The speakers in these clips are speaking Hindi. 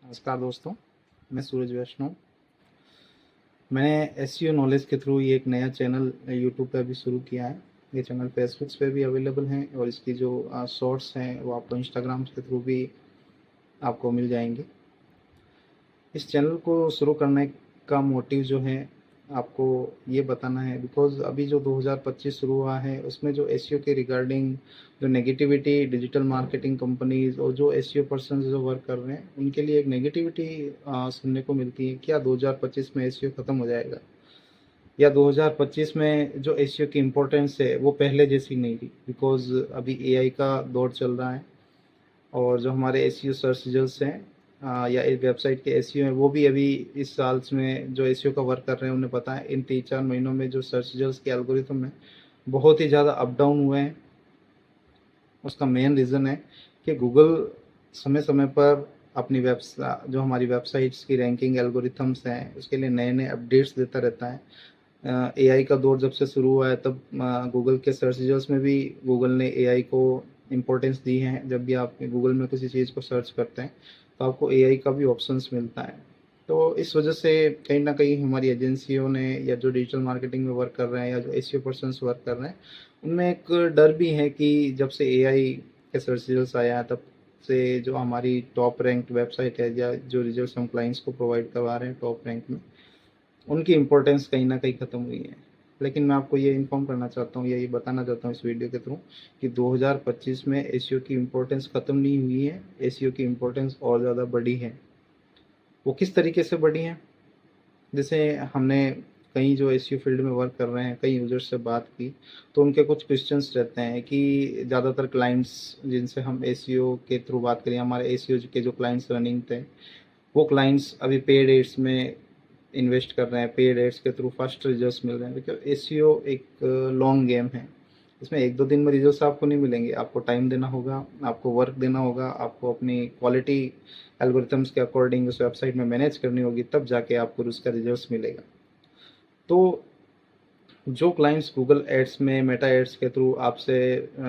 नमस्कार दोस्तों, मैं सूरज वैष्णव। मैंने एसईओ नॉलेज के थ्रू ये एक नया चैनल यूट्यूब पे अभी शुरू किया है। ये चैनल फेसबुक पे भी अवेलेबल है और इसकी जो शॉर्ट्स हैं वो आपको इंस्टाग्राम के थ्रू भी आपको मिल जाएंगे। इस चैनल को शुरू करने का मोटिव जो है आपको ये बताना है, बिकॉज़ अभी जो 2025 शुरू हुआ है उसमें जो एसईओ के रिगार्डिंग जो नेगेटिविटी डिजिटल मार्केटिंग कंपनीज और जो एसईओ पर्सन जो वर्क कर रहे हैं उनके लिए एक नेगेटिविटी सुनने को मिलती है। क्या 2025 में एसईओ ख़त्म हो जाएगा, या 2025 में जो एसईओ की इम्पोर्टेंस है वो पहले जैसी नहीं रही, बिकॉज़ अभी एआई का दौर चल रहा है और जो हमारे एसईओ सर्च रिजल्ट्स हैं या एक वेबसाइट के एसईओ हैं वो भी अभी इस साल में जो एसईओ का वर्क कर रहे हैं उन्हें पता है इन 3-4 महीनों में जो सर्च रिजल्ट्स के एल्गोरिथम है बहुत ही ज़्यादा अप डाउन हुए हैं। उसका मेन रीज़न है कि गूगल समय समय पर अपनी जो हमारी वेबसाइट्स की रैंकिंग एल्गोरिथम्स हैं उसके लिए नए नए अपडेट्स देता रहता है। एआई का दौर जब से शुरू हुआ है तब गूगल के सर्च रिजल्ट्स में भी गूगल ने एआई को इम्पोर्टेंस दी है। जब भी आप गूगल में किसी चीज़ को सर्च करते हैं तो आपको एआई का भी ऑप्शंस मिलता है। तो इस वजह से कहीं ना कहीं हमारी एजेंसियों ने या जो डिजिटल मार्केटिंग में वर्क कर रहे हैं या जो एसईओ पर्सन्स वर्क कर रहे हैं उनमें एक डर भी है कि जब से एआई के सर्च रिजल्ट्स आया है तब से जो हमारी टॉप रैंक्ड वेबसाइट है या जो रिजल्ट्स हम क्लाइंट्स को प्रोवाइड करवा रहे हैं टॉप रैंक में, उनकी इम्पोर्टेंस कहीं ना कहीं ख़त्म हुई है। लेकिन मैं आपको ये इन्फॉर्म करना चाहता हूँ या ये बताना चाहता हूँ इस वीडियो के थ्रू कि 2025 में एसईओ की इम्पोर्टेंस ख़त्म नहीं हुई है, एसईओ की इम्पोर्टेंस और ज़्यादा बढ़ी है। वो किस तरीके से बढ़ी है? जैसे हमने कई जो एसईओ फील्ड में वर्क कर रहे हैं कई यूजर्स से बात की तो उनके कुछ क्वेश्चंस रहते हैं कि ज़्यादातर क्लाइंट्स जिनसे हम एसईओ के थ्रू बात करें, हमारे एसईओ के जो क्लाइंट्स रनिंग थे वो क्लाइंट्स अभी पेड एड्स में इन्वेस्ट कर रहे हैं, पेड एड्स के थ्रू फर्स्ट रिजल्ट्स मिल रहे हैं। क्योंकि एसईओ एक लॉन्ग गेम है, इसमें 1-2 दिन में रिजल्ट्स आपको नहीं मिलेंगे। आपको टाइम देना होगा, आपको वर्क देना होगा, आपको अपनी क्वालिटी एल्गोरिथम्स के अकॉर्डिंग उस वेबसाइट में मैनेज करनी होगी, तब जाके आपको उसका रिजल्ट्स मिलेगा। तो जो क्लाइंट्स गूगल एड्स में मेटा एड्स के थ्रू आपसे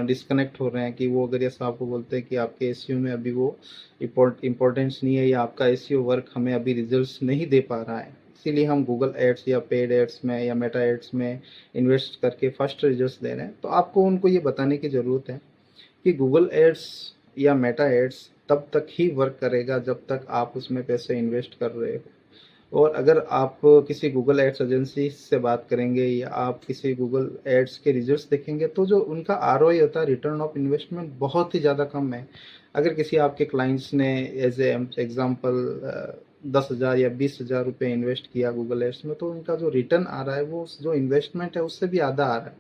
डिस्कनेक्ट हो रहे हैं कि वो अगर ऐसा आपको बोलते हैं कि आपके एसईओ में अभी वो इम्पोर्टेंस नहीं है या आपका एसईओ वर्क हमें अभी रिजल्ट्स नहीं दे पा रहा है, इसीलिए हम गूगल एड्स या पेड एड्स में या मेटा एड्स में इन्वेस्ट करके फर्स्ट रिजल्ट्स दे रहे हैं, तो आपको उनको ये बताने की ज़रूरत है कि गूगल एड्स या मेटा एड्स तब तक ही वर्क करेगा जब तक आप उसमें पैसे इन्वेस्ट कर रहे हो। और अगर आप किसी गूगल एड्स एजेंसी से बात करेंगे या आप किसी गूगल एड्स के रिजल्ट्स देखेंगे तो जो उनका आरओआई होता है, रिटर्न ऑफ इन्वेस्टमेंट, बहुत ही ज़्यादा कम है। अगर किसी आपके क्लाइंट्स ने एज ए एग्जांपल 10,000 या 20,000 रुपये इन्वेस्ट किया गूगल एड्स में तो उनका जो रिटर्न आ रहा है वो जो इन्वेस्टमेंट है उससे भी आधा आ रहा है।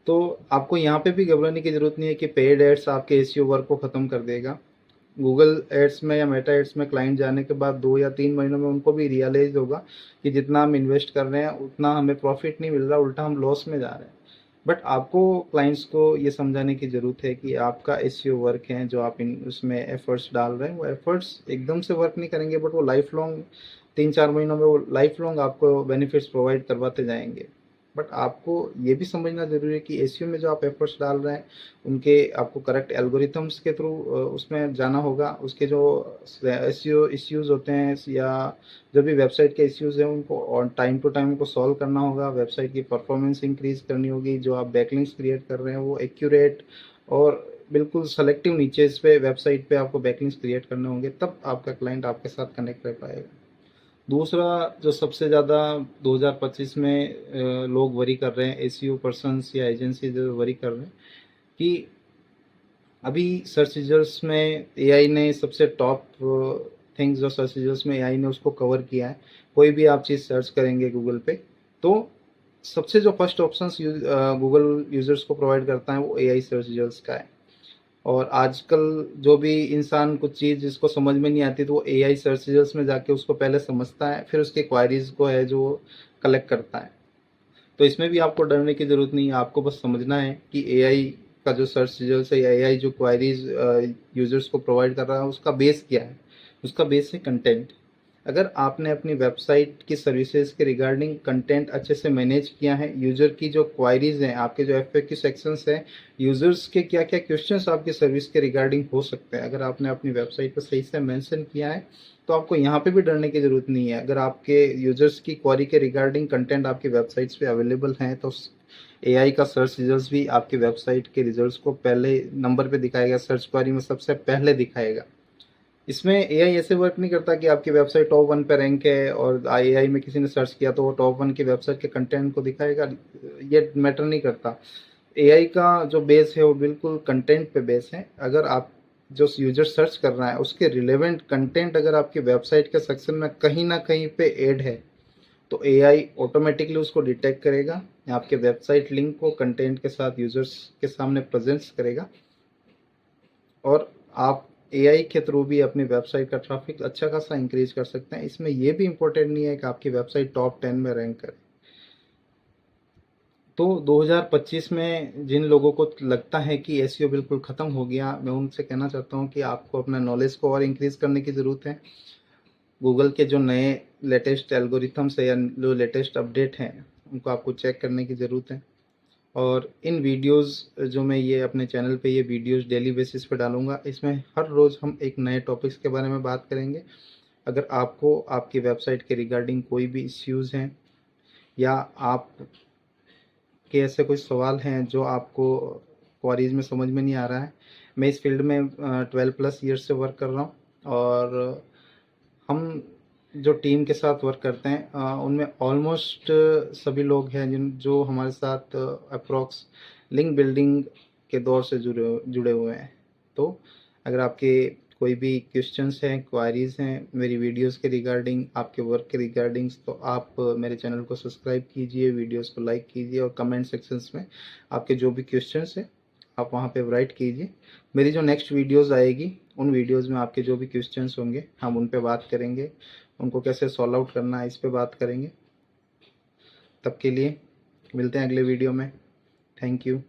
तो आपको यहाँ पे भी घबराने की ज़रूरत नहीं है कि पेड एड्स आपके एसईओ वर्क को ख़त्म कर देगा। गूगल एड्स में या मेटा एड्स में क्लाइंट जाने के बाद 2 या 3 महीनों में उनको भी रियलाइज़ होगा कि जितना हम इन्वेस्ट कर रहे हैं उतना हमें प्रॉफिट नहीं मिल रहा, उल्टा हम लॉस में जा रहे हैं। बट आपको क्लाइंट्स को ये समझाने की ज़रूरत है कि आपका एसईओ वर्क है जो आप इन उसमें एफर्ट्स डाल रहे हैं वो एफर्ट्स एकदम से वर्क नहीं करेंगे, बट वो लाइफ लॉन्ग 3-4 महीनों में वो लाइफ लॉन्ग आपको बेनिफिट्स प्रोवाइड करवाते जाएंगे। बट आपको ये भी समझना ज़रूरी है कि एसईओ में जो आप एफर्ट्स डाल रहे हैं उनके आपको करेक्ट एल्गोरिथम्स के थ्रू उसमें जाना होगा। उसके जो एसईओ इश्यूज़ होते हैं या जो भी वेबसाइट के इश्यूज़ हैं उनको ऑन टाइम टू टाइम उनको सॉल्व करना होगा। वेबसाइट की परफॉर्मेंस इंक्रीज़ करनी होगी। जो आप बैकलिंक्स क्रिएट कर रहे हैं वो एक्यूरेट और बिल्कुल सेलेक्टिव नीचेज़ पे वेबसाइट पे आपको बैकलिंक्स क्रिएट करने होंगे, तब आपका क्लाइंट आपके साथ कनेक्ट कर पाएगा। दूसरा जो सबसे ज़्यादा 2025 में लोग वरी कर रहे हैं, एसईओ पर्सन्स या एजेंसी जो वरी कर रहे हैं कि अभी सर्च रिजल्ट्स में एआई ने सबसे टॉप थिंग्स जो सर्च रिजल्ट्स में एआई ने उसको कवर किया है। कोई भी आप चीज़ सर्च करेंगे गूगल पे तो सबसे जो फर्स्ट ऑप्शन गूगल यूजर्स को प्रोवाइड करता है वो एआई सर्च रिजल्ट्स का है। और आजकल जो भी इंसान कुछ चीज़ जिसको समझ में नहीं आती तो वो एआई सर्च रिजल्ट्स में जाके उसको पहले समझता है, फिर उसके क्वायरीज को है जो कलेक्ट करता है। तो इसमें भी आपको डरने की ज़रूरत नहीं है। आपको बस समझना है कि एआई का जो सर्च रिजल्ट्स है या एआई जो क्वायरीज यूजर्स को प्रोवाइड कर रहा है उसका बेस क्या है। उसका बेस है कंटेंट। अगर आपने अपनी वेबसाइट की सर्विसेज के रिगार्डिंग कंटेंट अच्छे से मैनेज किया है, यूज़र की जो क्वायरीज हैं, आपके जो FAQ सेक्शंस हैं, यूज़र्स के क्या क्या क्वेश्चंस आपकी सर्विस के रिगार्डिंग हो सकते हैं, अगर आपने अपनी वेबसाइट पर सही से मेंशन किया है तो आपको यहाँ पे भी डरने की ज़रूरत नहीं है। अगर आपके यूज़र्स की क्वारी के रिगार्डिंग कंटेंट आपकी वेबसाइट्स पे अवेलेबल हैं तो AI का सर्च रिजल्ट्स भी आपकी वेबसाइट के रिजल्ट्स को पहले नंबर पे दिखाएगा, सर्च क्वारी में सबसे पहले दिखाएगा। इसमें AI ऐसे वर्क नहीं करता कि आपकी वेबसाइट टॉप 1 पे रैंक है और AI में किसी ने सर्च किया तो वो टॉप 1 की वेबसाइट के कंटेंट को दिखाएगा। ये मैटर नहीं करता। AI का जो बेस है वो बिल्कुल कंटेंट पे बेस है। अगर आप जो यूजर सर्च कर रहा है उसके रिलेवेंट कंटेंट अगर आपकी वेबसाइट के सेक्शन में कहीं ना कहीं पे ऐड है तो AI ऑटोमेटिकली उसको डिटेक्ट करेगा, आपके वेबसाइट लिंक को कंटेंट के साथ यूजर्स के सामने प्रेजेंट्स करेगा और आप AI के थ्रू भी अपनी वेबसाइट का ट्रैफिक अच्छा खासा इंक्रीज कर सकते हैं। इसमें यह भी इम्पोर्टेंट नहीं है कि आपकी वेबसाइट टॉप 10 में रैंक करे। तो 2025 में जिन लोगों को लगता है कि SEO बिल्कुल ख़त्म हो गया, मैं उनसे कहना चाहता हूं कि आपको अपना नॉलेज को और इंक्रीज करने की ज़रूरत है। गूगल के जो नए लेटेस्ट एल्गोरिथम्स है या जो लेटेस्ट अपडेट हैं उनको आपको चेक करने की ज़रूरत है। और इन वीडियोस जो मैं ये अपने चैनल पे ये वीडियोस डेली बेसिस पे डालूंगा, इसमें हर रोज़ हम एक नए टॉपिक्स के बारे में बात करेंगे। अगर आपको आपकी वेबसाइट के रिगार्डिंग कोई भी इश्यूज़ हैं या आप के ऐसे कोई सवाल हैं जो आपको क्वारीज में समझ में नहीं आ रहा है, मैं इस फील्ड में 12+ ईयर्स से वर्क कर रहा हूँ और हम जो टीम के साथ वर्क करते हैं उनमें ऑलमोस्ट सभी लोग हैं जो हमारे साथ अप्रोक्स लिंक बिल्डिंग के दौर से जुड़े हुए हैं। तो अगर आपके कोई भी क्वेश्चंस हैं, क्वारीज हैं मेरी वीडियोस के रिगार्डिंग, आपके वर्क के रिगार्डिंग, तो आप मेरे चैनल को सब्सक्राइब कीजिए, वीडियोस को लाइक कीजिए और कमेंट सेक्शंस में आपके जो भी क्वेश्चंस हैं आप वहाँ पे राइट कीजिए। मेरी जो नेक्स्ट वीडियोस आएगी उन वीडियोस में आपके जो भी क्वेश्चंस होंगे हम उन पे बात करेंगे, उनको कैसे सॉल्व आउट करना है इस पे बात करेंगे। तब के लिए मिलते हैं अगले वीडियो में। Thank you.